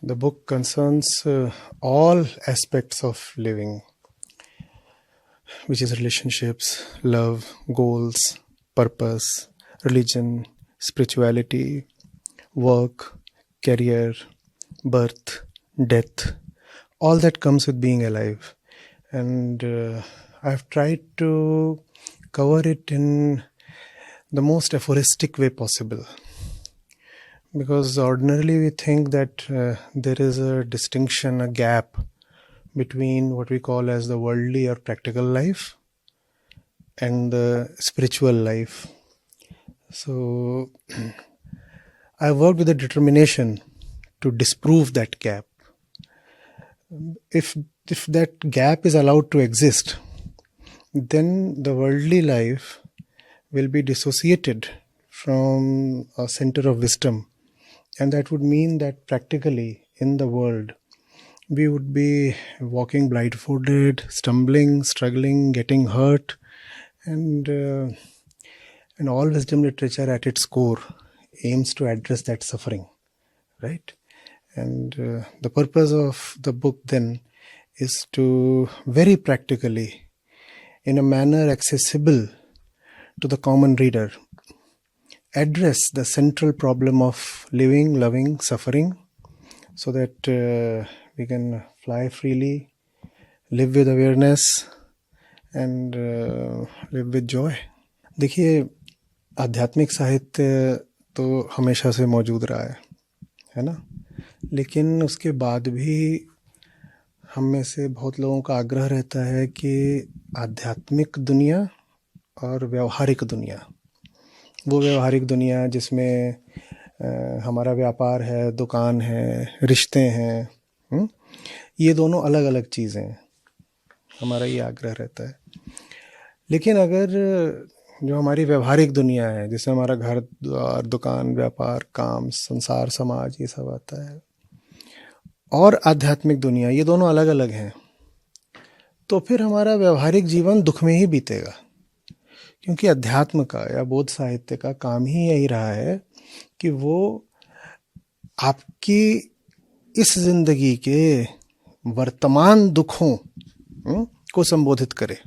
The book concerns all aspects of living, which is relationships, love, goals, purpose, religion, spirituality, work, career, birth, death, all that comes with being alive. And I've tried to cover it in the most aphoristic way possible. Because ordinarily we think that there is a distinction, a gap between what we call as the worldly or practical life and the spiritual life. So I worked with a determination to disprove that gap. If that gap is allowed to exist, then the worldly life will be dissociated from a center of wisdom. And that would mean that practically in the world, we would be walking blindfolded, stumbling, struggling, getting hurt. And all wisdom literature at its core aims to address that suffering, right? And the purpose of the book then is to very practically, in a manner accessible to the common reader, address the central problem of living, loving, suffering, so that we can fly freely, live with awareness, and live with joy. देखिए, आध्यात्मिक साहित्य तो हमेशा से मौजूद रहा है ना? लेकिन उसके बाद भी हम में से बहुत लोगों का आग्रह रहता है कि आध्यात्मिक दुनिया और व्यवहारिक दुनिया, वो व्यवहारिक दुनिया जिसमें हमारा व्यापार है, दुकान है, रिश्ते हैं, ये दोनों अलग अलग चीज़ें हैं, हमारा ये आग्रह रहता है. लेकिन अगर जो हमारी व्यवहारिक दुनिया है, जिसमें हमारा घर द्वार, दुकान, व्यापार, काम, संसार, समाज, ये सब आता है, और आध्यात्मिक दुनिया, ये दोनों अलग अलग हैं, तो फिर हमारा व्यवहारिक जीवन दुख में ही बीतेगा. क्योंकि अध्यात्म का या बोध साहित्य का काम ही यही रहा है कि वो आपकी इस जिंदगी के वर्तमान दुखों को संबोधित करे.